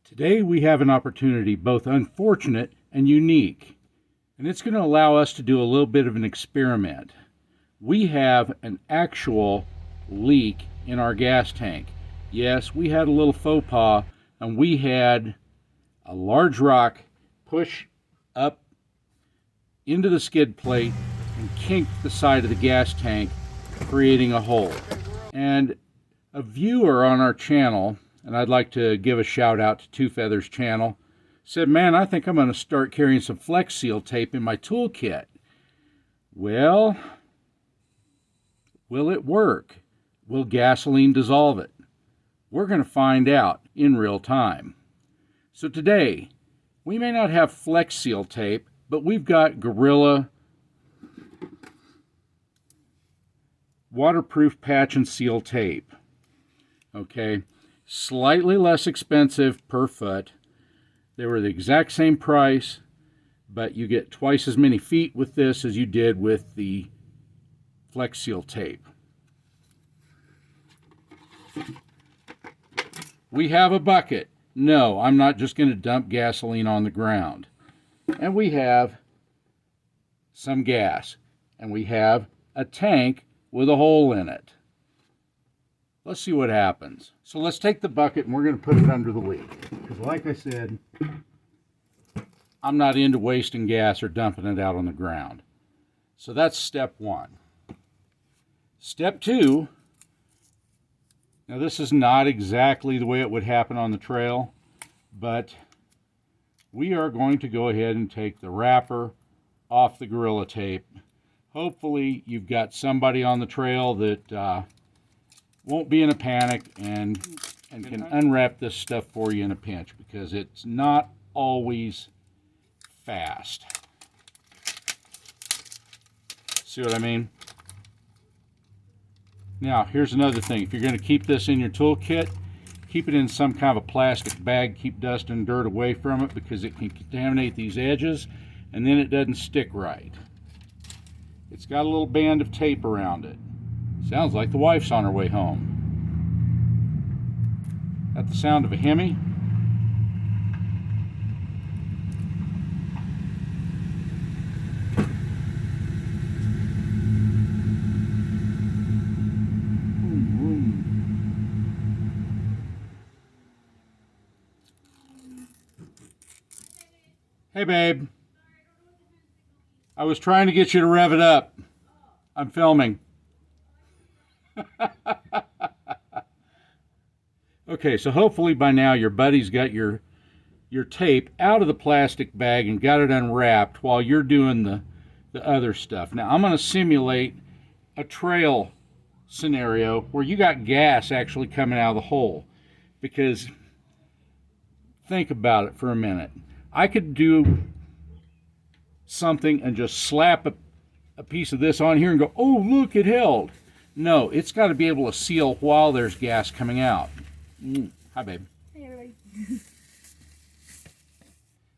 Today we have an opportunity both unfortunate and unique, and it's going to allow us to do a little bit of an experiment. We have an actual leak in our gas tank. Yes, we had a little faux pas, and we had a large rock push up into the skid plate and kinked the side of the gas tank, creating a hole. And a viewer on our channel, and I'd like to give a shout out to Two Feathers channel, said, "Man, I think I'm going to start carrying some Flex Seal tape in my toolkit." Well, will it work? Will gasoline dissolve it? We're going to find out in real time. So today, we may not have Flex Seal tape, but we've got Gorilla waterproof patch and seal tape. Okay, slightly less expensive per foot. They were the exact same price, but you get twice as many feet with this as you did with the Flex Seal tape. We have a bucket. No, I'm not just going to dump gasoline on the ground. And we have some gas. And we have a tank with a hole in it. Let's see what happens. So let's take the bucket and we're going to put it under the leak. Because like I said, I'm not into wasting gas or dumping it out on the ground. So that's step one. Step two, now this is not exactly the way it would happen on the trail, but we are going to go ahead and take the wrapper off the Gorilla tape. Hopefully you've got somebody on the trail that won't be in a panic and can unwrap this stuff for you in a pinch, because it's not always fast. See what I mean? Now, here's another thing. If you're going to keep this in your toolkit, keep it in some kind of a plastic bag. Keep dust and dirt away from it, because it can contaminate these edges and then it doesn't stick right. It's got a little band of tape around it. Sounds like the wife's on her way home. Got the sound of a Hemi. Hey, babe. I was trying to get you to rev it up. I'm filming. Okay, so hopefully by now your buddy's got your tape out of the plastic bag and got it unwrapped while you're doing the other stuff. Now I'm going to simulate a trail scenario where you got gas actually coming out of the hole, because think about it for a minute. I could do something and just slap a piece of this on here and go, "Oh, look, it held." No, it's got to be able to seal while there's gas coming out. Hi, babe. Hey, everybody.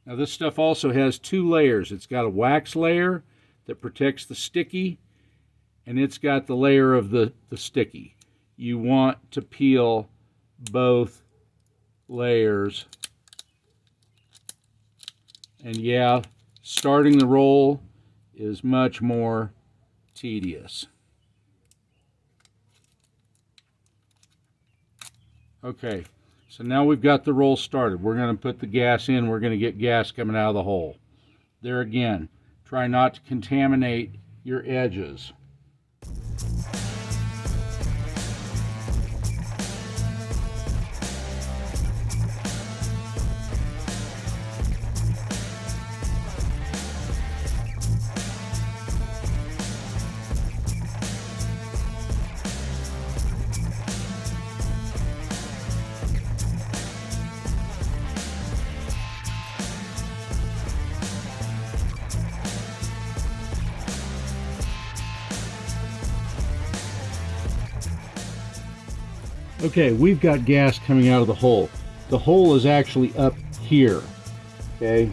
Now, this stuff also has two layers. It's got a wax layer that protects the sticky, and it's got the layer of the sticky. You want to peel both layers. And yeah, starting the roll is much more tedious. Okay, so now we've got the roll started. We're going to put the gas in. We're going to get gas coming out of the hole. There again, try not to contaminate your edges. Okay, we've got gas coming out of the hole. The hole is actually up here, okay?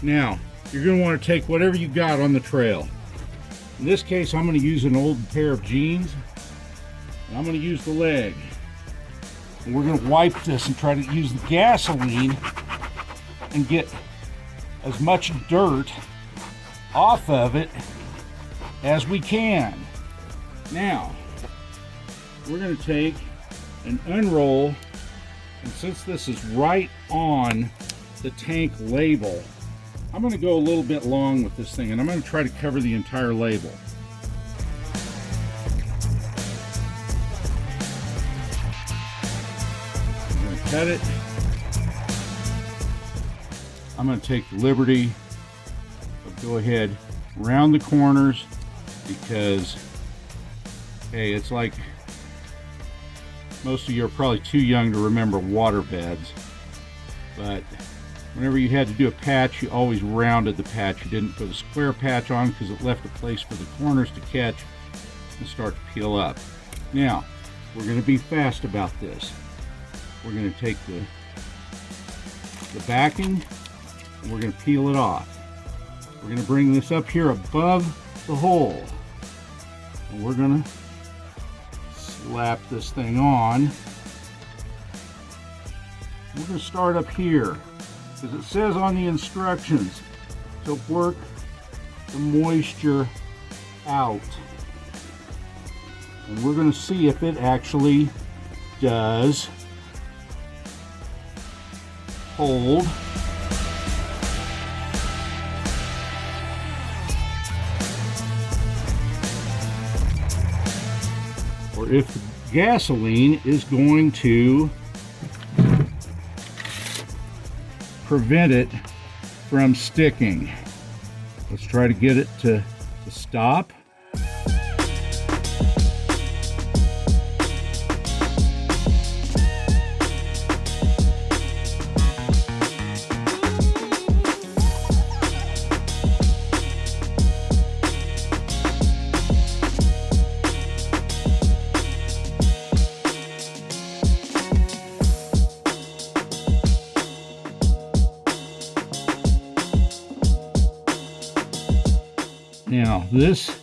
Now, you're going to want to take whatever you got on the trail. In this case, I'm going to use an old pair of jeans, and I'm going to use the leg. And we're going to wipe this and try to use the gasoline and get as much dirt off of it as we can. Now, we're going to take and unroll, and since this is right on the tank label, I'm going to go a little bit long with this thing, and I'm going to try to cover the entire label. I'm going to cut it. I'm going to take the liberty of go ahead around the corners, because hey, it's like most of you are probably too young to remember water beds, but whenever you had to do a patch, you always rounded the patch. You didn't put a square patch on because it left a place for the corners to catch and start to peel up. Now, we're going to be fast about this. We're going to take the backing and we're going to peel it off. We're going to bring this up here above the hole, and we're going to slap this thing on. We're going to start up here, because it says on the instructions to work the moisture out. And we're going to see if it actually does hold. Or if the gasoline is going to prevent it from sticking. Let's try to get it to stop. Now, this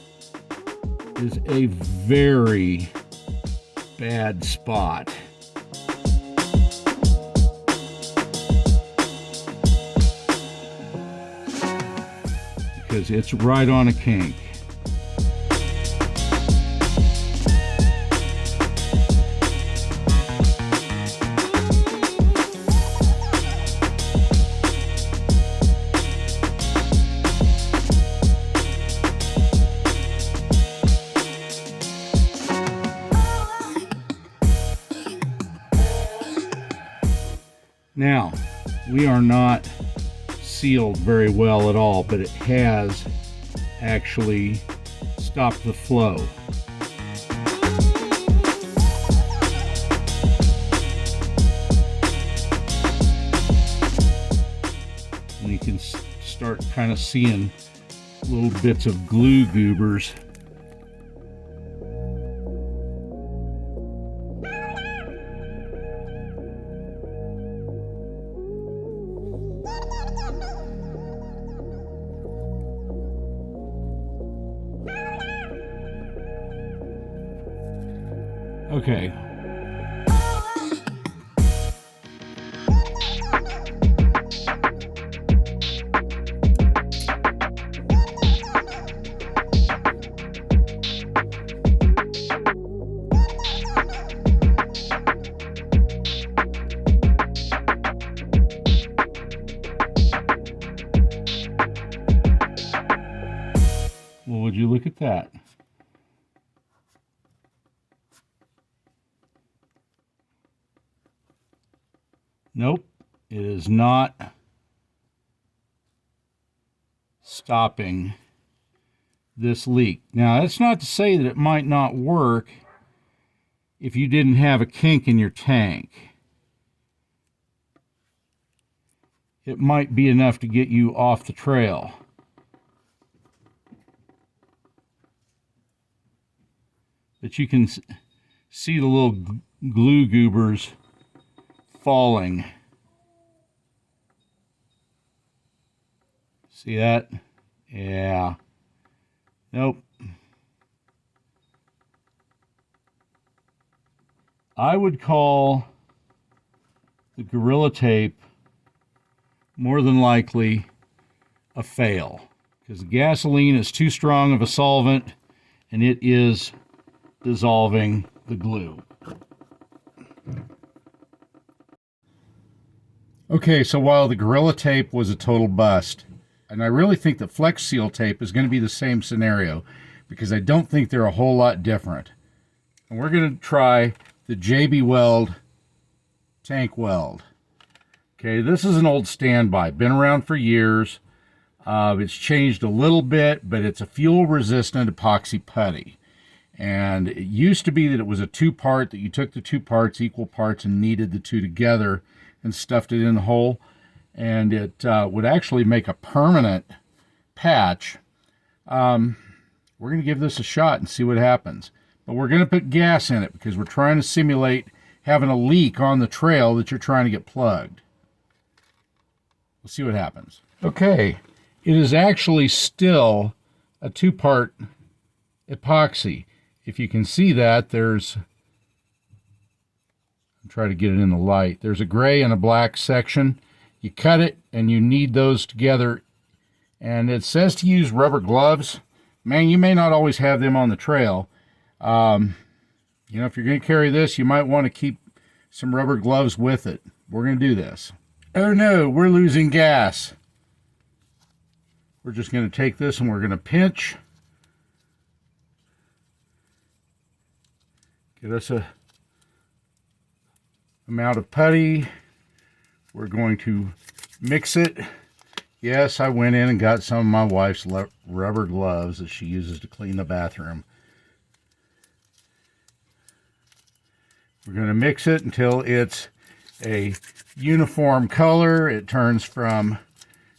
is a very bad spot. Because it's right on a kink. Now, we are not sealed very well at all, but it has actually stopped the flow. And you can start kind of seeing little bits of glue goobers. Okay. Well, would you look at that? Nope, it is not stopping this leak. Now, that's not to say that it might not work if you didn't have a kink in your tank. It might be enough to get you off the trail. But you can see the little glue goobers falling. See that? Yeah. Nope. I would call the Gorilla Tape more than likely a fail, because the gasoline is too strong of a solvent and it is dissolving the glue. Okay, so while the Gorilla Tape was a total bust, and I really think that Flex Seal tape is going to be the same scenario, because I don't think they're a whole lot different. And we're going to try the WELD tank weld. Okay, this is an old standby, been around for years. It's changed a little bit, but it's a fuel-resistant epoxy putty. And it used to be that it was a two-part, that you took the two parts, equal parts, and kneaded the two together and stuffed it in the hole. And it would actually make a permanent patch. We're going to give this a shot and see what happens. But we're going to put gas in it because we're trying to simulate having a leak on the trail that you're trying to get plugged. We'll see what happens. Okay, it is actually still a two-part epoxy. If you can see that, there's, I'll try to get it in the light, there's a gray and a black section. You cut it and you knead those together, and it says to use rubber gloves. Man, you may not always have them on the trail. You know, if you're going to carry this, you might want to keep some rubber gloves with it. We're going to do this. Oh no, we're losing gas. We're just going to take this and we're going to pinch. Get us a amount of putty. We're going to mix it. Yes, I went in and got some of my wife's rubber gloves that she uses to clean the bathroom. We're going to mix it until it's a uniform color. It turns from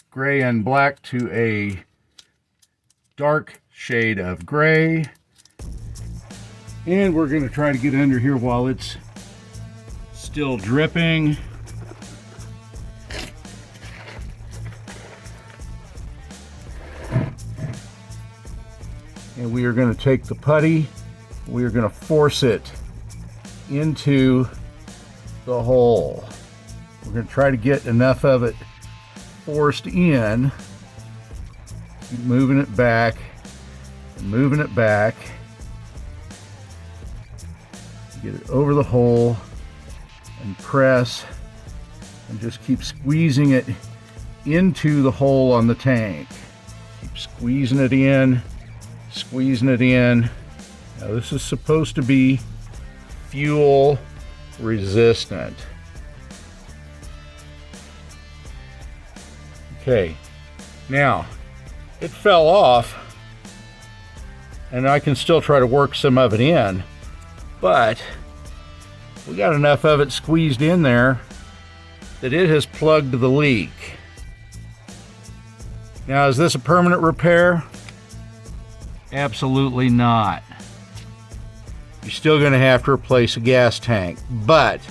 gray and black to a dark shade of gray. And we're going to try to get under here while it's still dripping. And we are going to take the putty, we are going to force it into the hole. We're going to try to get enough of it forced in. Keep moving it back and moving it back. Get it over the hole and press and just keep squeezing it into the hole on the tank. Keep squeezing it in, squeezing it in. Now this is supposed to be fuel resistant. Okay, now it fell off and I can still try to work some of it in, but we got enough of it squeezed in there that it has plugged the leak. Now, is this a permanent repair? Absolutely not. You're still going to have to replace a gas tank, but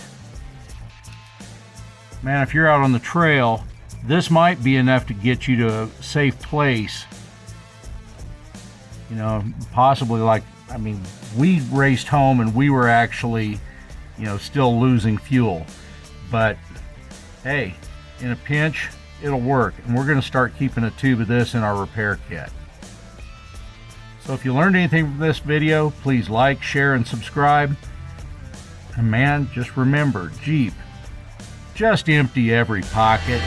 man, if you're out on the trail, this might be enough to get you to a safe place. You know, possibly like, I mean, we raced home and we were actually, you know, still losing fuel. But hey, in a pinch, it'll work. And we're going to start keeping a tube of this in our repair kit. So if you learned anything from this video, please like, share, and subscribe. And man, just remember, Jeep, just empty every pocket.